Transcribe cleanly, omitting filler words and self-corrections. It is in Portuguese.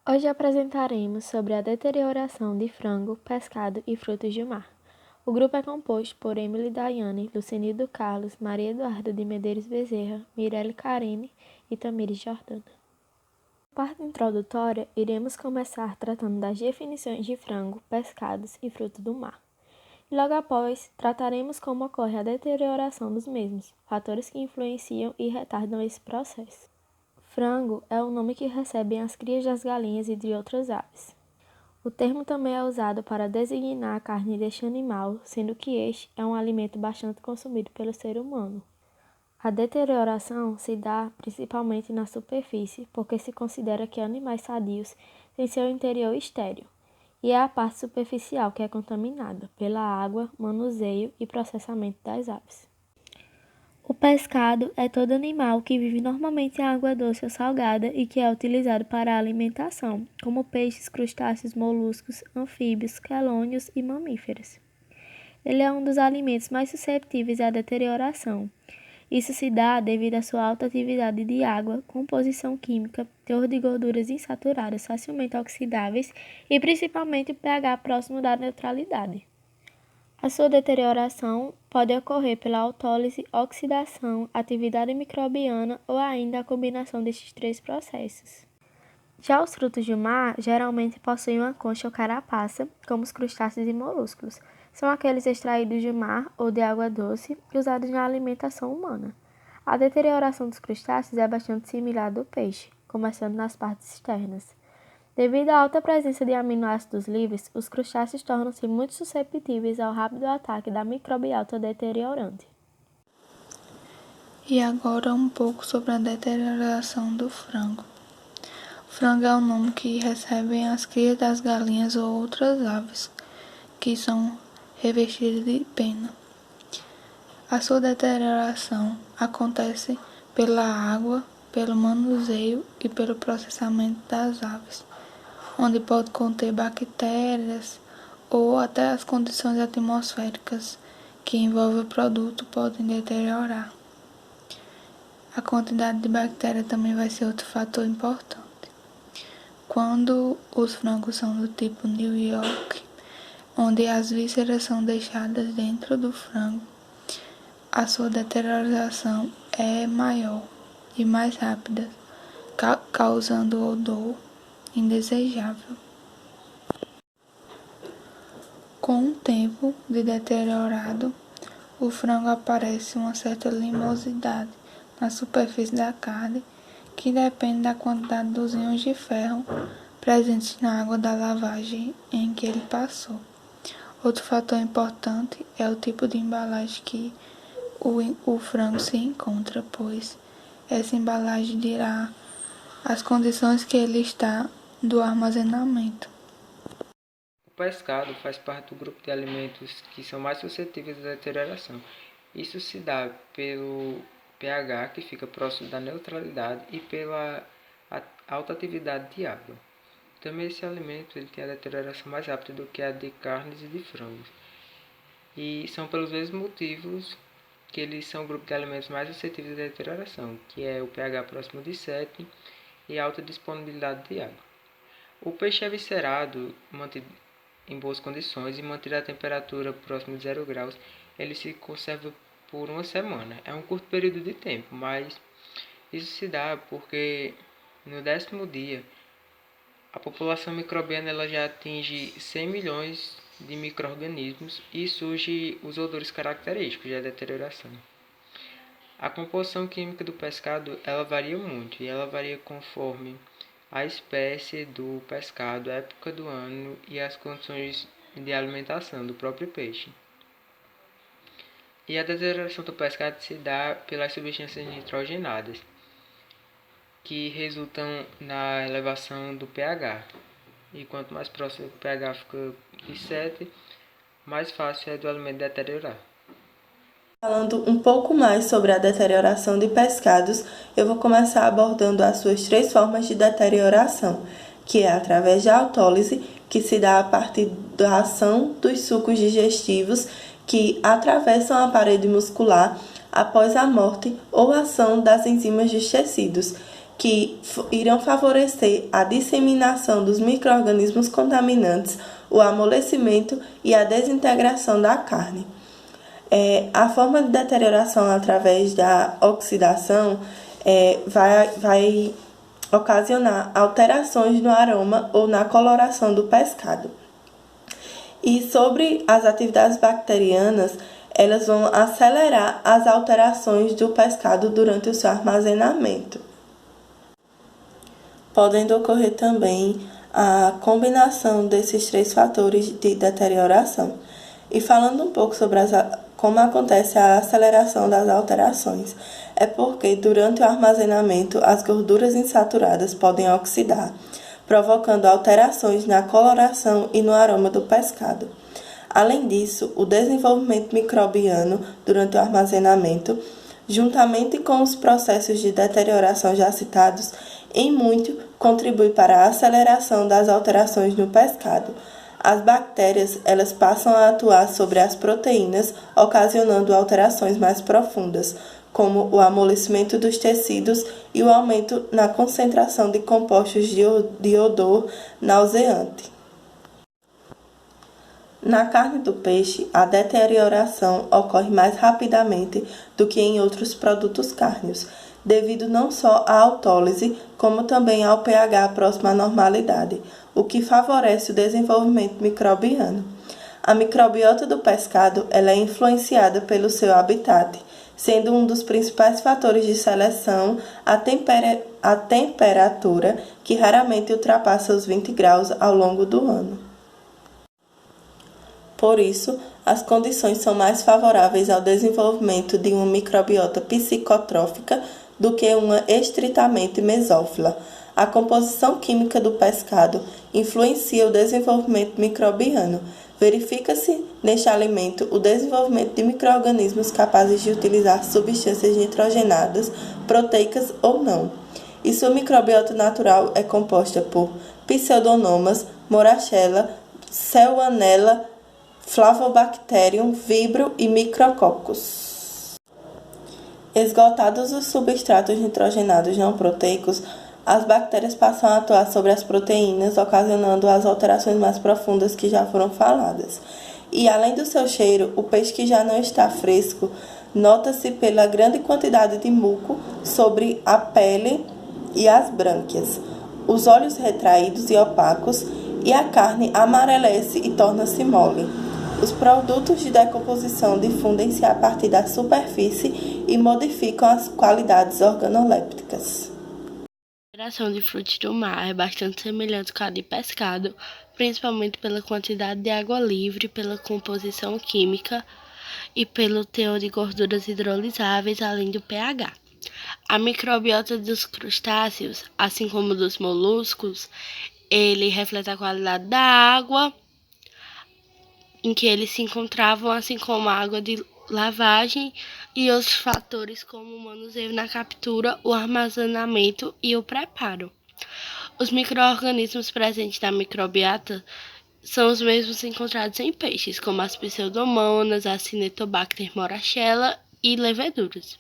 Hoje apresentaremos sobre a deterioração de frango, pescado e frutos do mar. O grupo é composto por Emily Daiane, Lucenildo Carlos, Maria Eduarda de Medeiros Bezerra, Mirelle Karine e Tamires Jordana. Na parte introdutória, iremos começar tratando das definições de frango, pescados e frutos do mar. E logo após, trataremos como ocorre a deterioração dos mesmos, fatores que influenciam e retardam esse processo. Frango é o nome que recebem as crias das galinhas e de outras aves. O termo também é usado para designar a carne deste animal, sendo que este é um alimento bastante consumido pelo ser humano. A deterioração se dá principalmente na superfície, porque se considera que animais sadios têm seu interior estéril, e é a parte superficial que é contaminada pela água, manuseio e processamento das aves. O pescado é todo animal que vive normalmente em água doce ou salgada e que é utilizado para a alimentação, como peixes, crustáceos, moluscos, anfíbios, quelônios e mamíferos. Ele é um dos alimentos mais susceptíveis à deterioração. Isso se dá devido à sua alta atividade de água, composição química, teor de gorduras insaturadas facilmente oxidáveis e principalmente o pH próximo da neutralidade. A sua deterioração pode ocorrer pela autólise, oxidação, atividade microbiana ou ainda a combinação destes três processos. Já os frutos do mar geralmente possuem uma concha ou carapaça, como os crustáceos e moluscos. São aqueles extraídos do mar ou de água doce e usados na alimentação humana. A deterioração dos crustáceos é bastante similar à do peixe, começando nas partes externas. Devido à alta presença de aminoácidos livres, os crustáceos tornam-se muito susceptíveis ao rápido ataque da microbiota deteriorante. E agora um pouco sobre a deterioração do frango. O frango é o nome que recebem as crias das galinhas ou outras aves, que são revestidas de pena. A sua deterioração acontece pela água, pelo manuseio e pelo processamento das aves, onde pode conter bactérias ou até as condições atmosféricas que envolvem o produto podem deteriorar. A quantidade de bactérias também vai ser outro fator importante. Quando os frangos são do tipo New York, onde as vísceras são deixadas dentro do frango, a sua deterioração é maior e mais rápida, causando odor indesejável. Com o tempo de deteriorado, o frango aparece uma certa limosidade na superfície da carne, que depende da quantidade dos íons de ferro presentes na água da lavagem em que ele passou. Outro fator importante é o tipo de embalagem que o frango se encontra, pois essa embalagem dirá as condições que ele está do armazenamento. O pescado faz parte do grupo de alimentos que são mais suscetíveis à deterioração. Isso se dá pelo pH, que fica próximo da neutralidade, e pela alta atividade de água. Também esse alimento ele tem a deterioração mais rápida do que a de carnes e de frangos. E são pelos mesmos motivos que eles são o grupo de alimentos mais suscetíveis à deterioração, que é o pH próximo de 7 e alta disponibilidade de água. O peixe é viscerado, mantido em boas condições e mantido a temperatura próxima de 0 graus, ele se conserva por uma semana. É um curto período de tempo, mas isso se dá porque no 10º dia a população microbiana ela já atinge 100 milhões de micro-organismos e surgem os odores característicos da deterioração. A composição química do pescado ela varia muito e ela varia conforme a espécie do pescado, a época do ano e as condições de alimentação do próprio peixe. E a deterioração do pescado se dá pelas substâncias nitrogenadas, que resultam na elevação do pH. E quanto mais próximo do pH fica de 7, mais fácil é do alimento deteriorar. Falando um pouco mais sobre a deterioração de pescados, eu vou começar abordando as suas três formas de deterioração, que é através da autólise, que se dá a partir da ação dos sucos digestivos que atravessam a parede muscular após a morte ou ação das enzimas dos tecidos, que irão favorecer a disseminação dos micro-organismos contaminantes, o amolecimento e a desintegração da carne. A forma de deterioração através da oxidação vai ocasionar alterações no aroma ou na coloração do pescado. E sobre as atividades bacterianas, elas vão acelerar as alterações do pescado durante o seu armazenamento. Podem ocorrer também a combinação desses 3 fatores de deterioração. E falando um pouco sobre como acontece a aceleração das alterações, é porque durante o armazenamento as gorduras insaturadas podem oxidar, provocando alterações na coloração e no aroma do pescado. Além disso, o desenvolvimento microbiano durante o armazenamento, juntamente com os processos de deterioração já citados, em muito contribui para a aceleração das alterações no pescado. As bactérias, elas passam a atuar sobre as proteínas, ocasionando alterações mais profundas, como o amolecimento dos tecidos e o aumento na concentração de compostos de odor nauseante. Na carne do peixe, a deterioração ocorre mais rapidamente do que em outros produtos cárneos, devido não só à autólise, como também ao pH próximo à normalidade, o que favorece o desenvolvimento microbiano. A microbiota do pescado ela é influenciada pelo seu habitat, sendo um dos principais fatores de seleção a temperatura, que raramente ultrapassa os 20 graus ao longo do ano. Por isso, as condições são mais favoráveis ao desenvolvimento de uma microbiota psicotrófica do que uma estritamente mesófila. A composição química do pescado influencia o desenvolvimento microbiano. Verifica-se neste alimento o desenvolvimento de micro-organismos capazes de utilizar substâncias nitrogenadas, proteicas ou não. E sua microbiota natural é composta por Pseudomonas, Morachella, Salmonella, Flavobacterium, Vibrio e Micrococcus. Esgotados os substratos nitrogenados não proteicos, as bactérias passam a atuar sobre as proteínas, ocasionando as alterações mais profundas que já foram faladas. E além do seu cheiro, o peixe que já não está fresco nota-se pela grande quantidade de muco sobre a pele e as brânquias, os olhos retraídos e opacos, e a carne amarelece e torna-se mole. Os produtos de decomposição difundem-se a partir da superfície e modificam as qualidades organolépticas. A geração de frutos do mar é bastante semelhante com a de pescado, principalmente pela quantidade de água livre, pela composição química e pelo teor de gorduras hidrolisáveis, além do pH. A microbiota dos crustáceos, assim como dos moluscos, ele reflete a qualidade da água em que eles se encontravam, assim como a água de lavagem e outros fatores como o manuseio na captura, o armazenamento e o preparo. Os micro-organismos presentes na microbiota são os mesmos encontrados em peixes, como as Pseudomonas, a Cinetobacter morachella e leveduras.